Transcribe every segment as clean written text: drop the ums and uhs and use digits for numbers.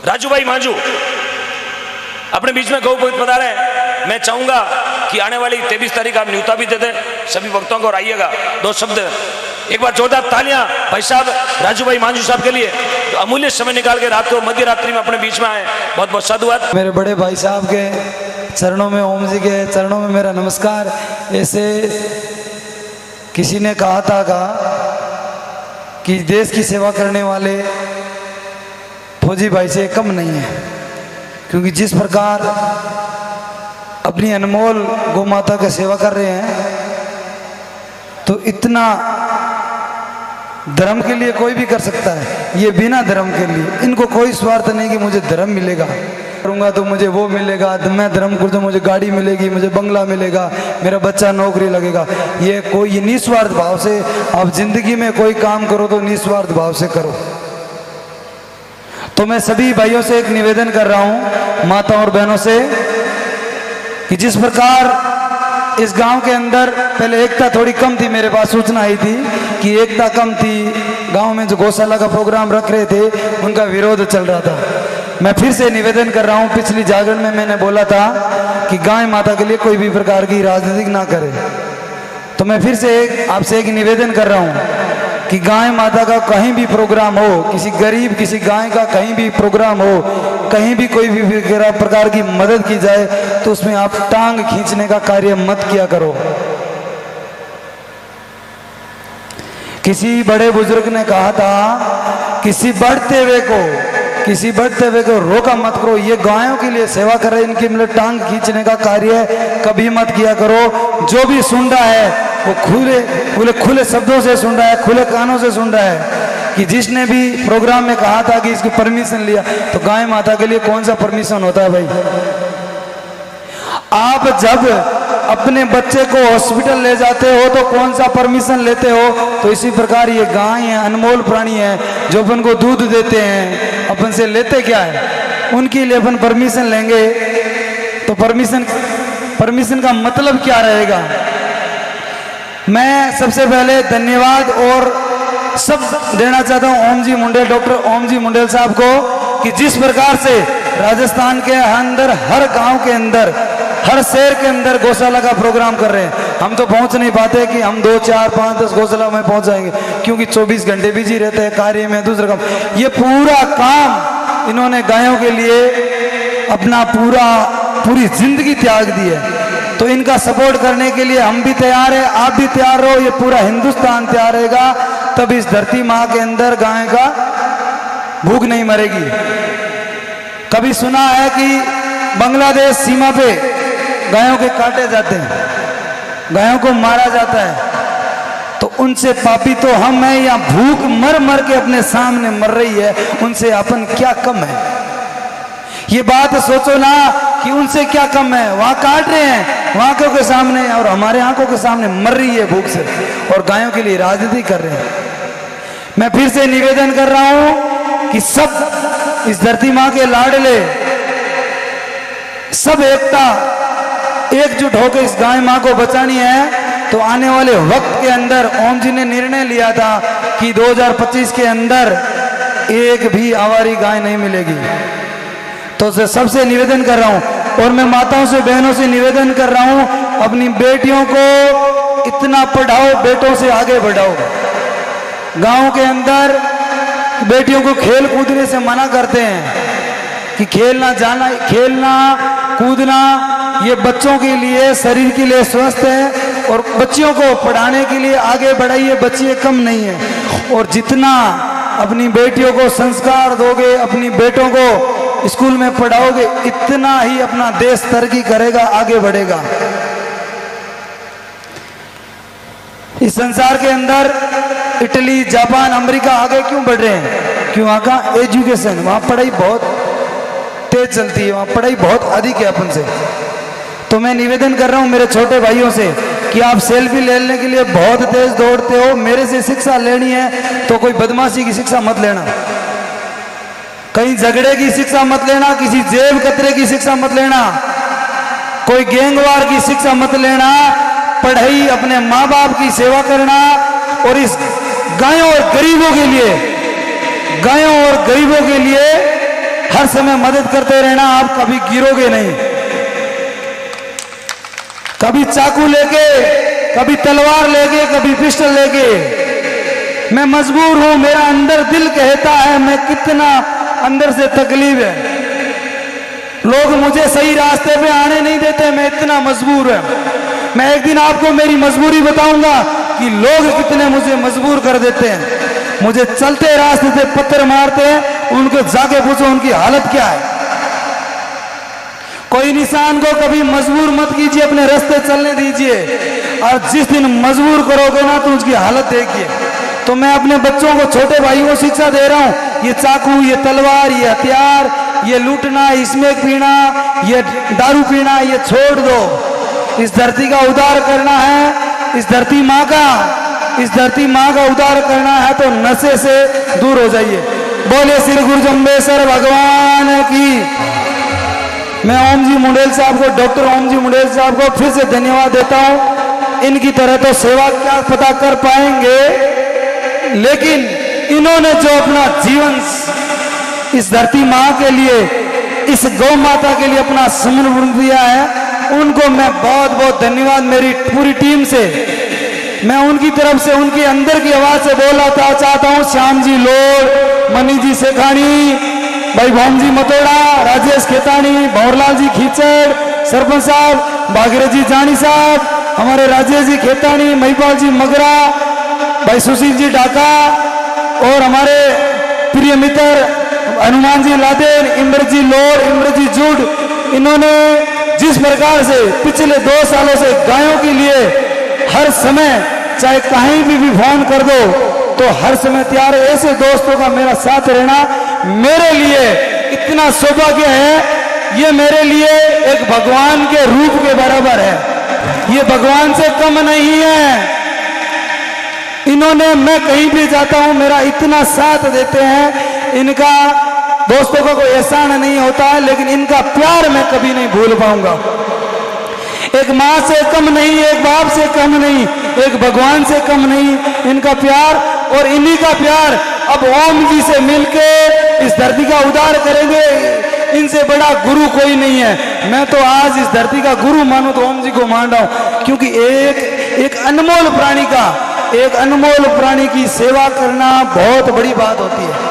राजू भाई मांझू अपने बीच में गौ पवित्र पधारे हैं। मैं चाहूंगा कि आने वाली 23 तारीख आप न्यूता भी दे दें सभी भक्तों को और आइएगा। 2 शब्द एक बार जोरदार तालियां भाई साहब राजू भाई मांझू साहब के लिए, तो अमूल्य समय निकाल के रात को मध्य रात्रि में अपने बीच में आए। बहुत बहुत साधुवाद। मेरे बड़े भाई साहब के चरणों में, ओम जी के चरणों में मेरा नमस्कार। ऐसे किसी ने कहा था कि देश की सेवा करने वाले फौजी भाई से कम नहीं है, क्योंकि जिस प्रकार अपनी अनमोल गौ माता की सेवा कर रहे हैं, तो इतना धर्म के लिए कोई भी कर सकता है। ये बिना धर्म के लिए, इनको कोई स्वार्थ नहीं कि मुझे धर्म मिलेगा, करूँगा तो मुझे वो मिलेगा, मैं धर्म करूँ तो मुझे गाड़ी मिलेगी, मुझे बंगला मिलेगा, मेरा बच्चा नौकरी लगेगा। ये कोई निस्वार्थ भाव से आप जिंदगी में कोई काम करो तो निस्वार्थ भाव से करो। तो मैं सभी भाइयों से एक निवेदन कर रहा हूँ, माता और बहनों से, कि जिस प्रकार इस गांव के अंदर पहले एकता थोड़ी कम थी, मेरे पास सूचना आई थी कि एकता कम थी, गांव में जो गौशाला का प्रोग्राम रख रहे थे उनका विरोध चल रहा था। मैं फिर से निवेदन कर रहा हूं, पिछली जागरण में मैंने बोला था कि गाय माता के लिए कोई भी प्रकार की राजनीति ना करे, तो मैं फिर से आपसे एक निवेदन कर रहा हूं कि गाय माता का कहीं भी प्रोग्राम हो, किसी गरीब किसी गाय का कहीं भी प्रोग्राम हो, कहीं भी कोई भी प्रकार की मदद की जाए, तो उसमें आप टांग खींचने का कार्य मत किया करो। किसी बड़े बुजुर्ग ने कहा था, किसी बढ़ते हुए को रोका मत करो। ये गायों के लिए सेवा कर रहे हैं, इनकी मतलब टांग खींचने का कार्य कभी मत किया करो। जो भी सुन रहा है वो खुले शब्दों से सुन रहा है, खुले कानों से सुन रहा है कि जिसने भी प्रोग्राम में कहा था कि इसकी परमिशन लिया, तो गाय माता के लिए कौन सा परमिशन होता है भाई? आप जब अपने बच्चे को हॉस्पिटल ले जाते हो तो कौन सा परमिशन लेते हो? तो इसी प्रकार ये गाय है, अनमोल प्राणी है, जो अपन को दूध देते हैं, अपन से लेते क्या है? उनके लिए अपन परमिशन लेंगे तो परमिशन का मतलब क्या रहेगा? मैं सबसे पहले धन्यवाद और सब देना चाहता हूं ओम जी मुंडेल, डॉक्टर ओम जी मुंडेल साहब को, कि जिस प्रकार से राजस्थान के अंदर हर गांव के अंदर, हर शहर के अंदर गौशाला का प्रोग्राम कर रहे हैं। हम तो पहुंच नहीं पाते कि हम 2, 4, 5, 10 गौशाला में पहुंच जाएंगे, क्योंकि 24 घंटे बिजी रहते हैं कार्य में, दूसरा काम। ये पूरा काम इन्होंने गायों के लिए अपना पूरी जिंदगी त्याग दी है। तो इनका सपोर्ट करने के लिए हम भी तैयार हैं, आप भी तैयार रहो, ये पूरा हिंदुस्तान तैयार रहेगा, तब इस धरती माँ के अंदर गाय का भूख नहीं मरेगी। कभी सुना है कि बांग्लादेश सीमा पे गायों के काटे जाते हैं, गायों को मारा जाता है, तो उनसे पापी तो हम हैं, या भूख मर के अपने सामने मर रही है, उनसे अपन क्या कम है? ये बात सोचो ना कि उनसे क्या कम है। वहां काट रहे हैं, वहां आंखों के सामने, और हमारे आंखों के सामने मर रही है भूख से, और गायों के लिए राजनीति कर रहे हैं। मैं फिर से निवेदन कर रहा हूं कि सब इस धरती मां के लाडले, सब एकजुट होकर इस गाय मां को बचानी है। तो आने वाले वक्त के अंदर ओम जी ने निर्णय लिया था कि 2025 के अंदर एक भी आवारी गाय नहीं मिलेगी। तो सबसे निवेदन कर रहा हूं, और मैं माताओं से, बहनों से निवेदन कर रहा हूं, अपनी बेटियों को इतना पढ़ाओ, बेटों से आगे बढ़ाओ। गांव के अंदर बेटियों को खेल कूदने से मना करते हैं कि खेलना कूदना ये बच्चों के लिए, शरीर के लिए स्वस्थ है, और बच्चियों को पढ़ाने के लिए आगे बढ़ाइए। बच्चियां कम नहीं है, और जितना अपनी बेटियों को संस्कार दोगे, अपनी बेटों को स्कूल में पढ़ाओगे, इतना ही अपना देश तरक्की करेगा, आगे बढ़ेगा। इस संसार के अंदर इटली, जापान, अमेरिका आगे क्यों बढ़ रहे हैं? क्यों? वहां का एजुकेशन, वहां पढ़ाई बहुत तेज चलती है, वहां पढ़ाई बहुत अधिक है अपन से। तो मैं निवेदन कर रहा हूं मेरे छोटे भाइयों से कि आप सेल्फी लेने के लिए बहुत तेज दौड़ते हो, मेरे से शिक्षा लेनी है तो कोई बदमाशी की शिक्षा मत लेना, कहीं झगड़े की शिक्षा मत लेना, किसी जेब कतरे की शिक्षा मत लेना, कोई गैंगवार की शिक्षा मत लेना। पढ़ाई, अपने माँ बाप की सेवा करना, और इस गायों और गरीबों के लिए हर समय मदद करते रहना, आप कभी गिरोगे नहीं। कभी चाकू लेके, कभी तलवार लेके, कभी पिस्टल लेके, मैं मजबूर हूं। मेरा अंदर दिल कहता है, मैं कितना अंदर से तकलीफ है, लोग मुझे सही रास्ते पे आने नहीं देते, मैं इतना मजबूर है। मैं एक दिन आपको मेरी मजबूरी बताऊंगा कि लोग कितने मुझे मजबूर कर देते हैं। मुझे चलते रास्ते से पत्थर मारते हैं, उनको जाके पूछो उनकी हालत क्या है। कोई इंसान को कभी मजबूर मत कीजिए, अपने रास्ते चलने दीजिए, और जिस दिन मजबूर करोगे ना तो उसकी हालत देखिए। तो मैं अपने बच्चों को, छोटे भाइयों को शिक्षा दे रहा हूं, ये चाकू, ये तलवार, ये हथियार, ये लूटना, इसमें पीना, ये दारू पीना, ये छोड़ दो। इस धरती का उद्धार करना है, इस धरती माँ का उद्धार करना है, तो नशे से दूर हो जाइए। बोले श्री गुरु जम्बेश्वर भगवान की। मैं ओम जी मुंडेल साहब को, डॉक्टर ओम जी मुंडेल साहब को फिर से धन्यवाद देता हूं। इनकी तरह तो सेवा क्या पता कर पाएंगे, लेकिन इन्होंने जो अपना जीवन इस धरती माँ के लिए, इस गौ माता के लिए अपना समर्पण दिया है, उनको मैं बहुत बहुत धन्यवाद मेरी पूरी टीम से। मैं उनकी तरफ से, उनके अंदर की आवाज से बोलना चाहता हूँ। श्याम जी लोड, मनी जी शेखानी, भाई भोम जी मतोड़ा, राजेश खेतानी, भंवरलाल जी खींचड़, सरपंच साहब, भागीरथ जी जानी साहब, हमारे राजेश जी खेतानी, महिपाल जी मगरा, भाई सुशील जी ढाका, और हमारे प्रिय मित्र हनुमान जी लादेन, इमर जी लोर, इमर जी जुड। इन्होंने जिस प्रकार से पिछले 2 सालों से गायों के लिए हर समय, चाहे कहीं भी फोन कर दो तो हर समय तैयार है। ऐसे दोस्तों का मेरा साथ रहना मेरे लिए इतना सौभाग्य है। ये मेरे लिए एक भगवान के रूप के बराबर है, ये भगवान से कम नहीं है। इन्होंने, मैं कहीं भी जाता हूं मेरा इतना साथ देते हैं। इनका दोस्तों का कोई एहसान नहीं होता है, लेकिन इनका प्यार मैं कभी नहीं भूल पाऊंगा। एक माँ से कम नहीं, एक बाप से कम नहीं, एक भगवान से कम नहीं इनका प्यार। और इन्हीं का प्यार अब ओम जी से मिलके इस धरती का उद्धार करेंगे। इनसे बड़ा गुरु कोई नहीं है। मैं तो आज इस धरती का गुरु मानूं तो ओम जी को मान रहा हूं, क्योंकि एक अनमोल प्राणी का, एक अनमोल प्राणी की सेवा करना बहुत बड़ी बात होती है।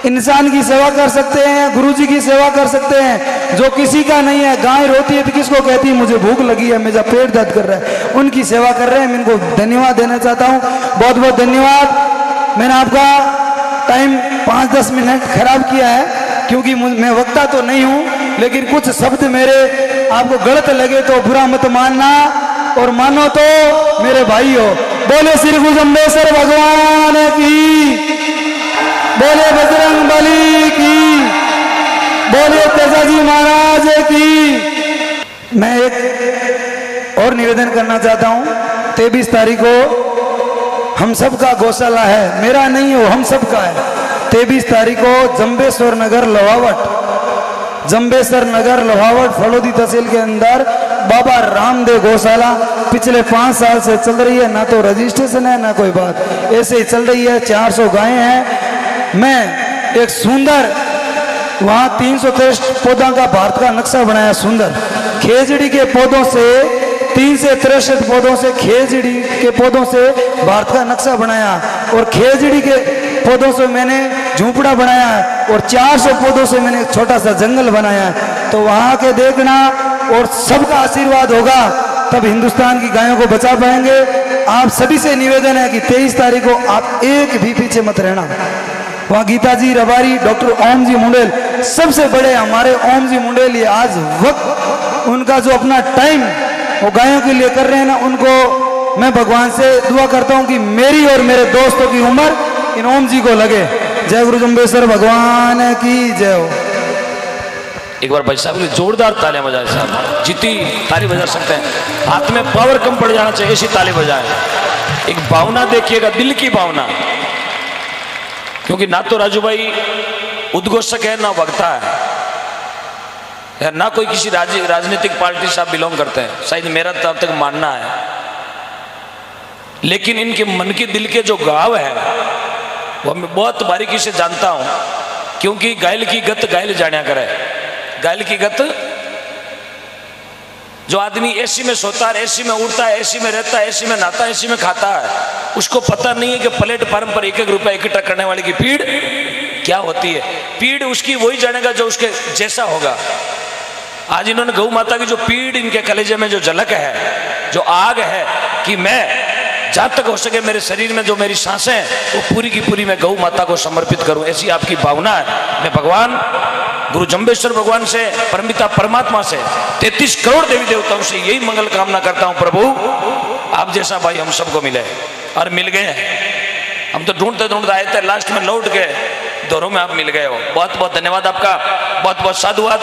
इंसान की सेवा कर सकते हैं, गुरु जी की सेवा कर सकते हैं, जो किसी का नहीं है। गाय रोती है तो किसको कहती है मुझे भूख लगी है, मेरा पेट दर्द कर रहा है, उनकी सेवा कर रहे हैं। मैं इनको धन्यवाद देना चाहता हूँ, बहुत बहुत धन्यवाद। मैंने आपका टाइम 5-10 मिनट खराब किया है, क्योंकि मैं वक्ता तो नहीं हूँ, लेकिन कुछ शब्द मेरे आपको गलत लगे तो बुरा मत मानना, और मानो तो मेरे भाई हो। बोले श्री गुरु जम्बेश्वर भगवान की, बोले बजरंग बली की, बोले तेजाजी महाराज की। मैं एक और निवेदन करना चाहता हूं। 23 तारीख को हम सब का गौशाला है, मेरा नहीं है, हम सब का है। 23 तारीख को जम्बेश्वर नगर लोहावट फलोदी तहसील के अंदर बाबा रामदेव गौशाला पिछले 5 साल से चल रही है। ना तो रजिस्ट्रेशन है ना कोई बात, ऐसे ही चल रही है। 400 गायें हैं। मैं एक सुंदर, वहाँ 363 पौधों का भारत का नक्शा बनाया, सुंदर खेजड़ी के पौधों से, 363 पौधों से, खेजड़ी के पौधों से भारत का नक्शा बनाया, और खेजड़ी के पौधों से मैंने झूंपड़ा बनाया है, और 400 पौधों से मैंने एक छोटा सा जंगल बनाया है। तो वहाँ के देखना और सबका आशीर्वाद होगा, तब हिंदुस्तान की गायों को बचा पाएंगे। आप सभी से निवेदन है कि 23 तारीख को आप एक भी पीछे मत रहना। वहाँ गीता जी रबारी, डॉक्टर ओम जी मुंडेल, सबसे बड़े हमारे ओम जी मुंडेल, ये आज वक्त उनका जो अपना टाइम वो गायों के लिए कर रहे हैं ना, उनको मैं भगवान से दुआ करता हूँ कि मेरी और मेरे दोस्तों की उम्र इन ओम जी को लगे। जय गुरु जम्बेश्वर भगवान की जय हो। एक बार भाई साहब के लिए जोरदार तालियां बजाएं साहब, जितनी ताली बजा सकते हैं। हाथ में पावर कम पड़ जाना चाहिए, ऐसी ताली बजाएं। एक भावना देखिएगा, दिल की भावना, क्योंकि ना तो राजू भाई उद्घोषक है ना वक्ता है, या ना कोई किसी राजनीतिक पार्टी से आप बिलोंग करते हैं, शायद मेरा तब तक मानना है। लेकिन इनके मन के दिल के जो गाव है वो मैं बहुत बारीकी से जानता हूं। क्योंकि गायल की गत गायल जाना करे। गायल की गत, जो आदमी एसी में सोता है, एसी में उड़ता है, एसी में रहता है, एसी में नहाता है, एसी में खाता है, उसको पता नहीं है कि प्लेटफार्म पर 1-1 रुपया इकट्ठा करने वाले की पीड़ क्या होती है। पीड़ उसकी वही जानेगा जो उसके जैसा होगा। आज इन्होंने गौ माता की जो पीड़ इनके कलेजे में जो झलक है, जो आग है कि मैं जहां तक हो सके मेरे शरीर में जो मेरी सांसें हैं वो पूरी की पूरी मैं गौ माता को समर्पित करूं, ऐसी आपकी भावना है। मैं भगवान गुरु जम्बेश्वर भगवान से, परमपिता परमात्मा से, 33 करोड़ देवी देवताओं से यही मंगल कामना करता हूं, प्रभु आप जैसा भाई हम सबको मिले, और मिल गए हैं। हम तो ढूंढते ढूंढते आए थे, लास्ट में लौट के दोनों में आप मिल गए हो। बहुत बहुत धन्यवाद आपका, बहुत बहुत साधुवाद।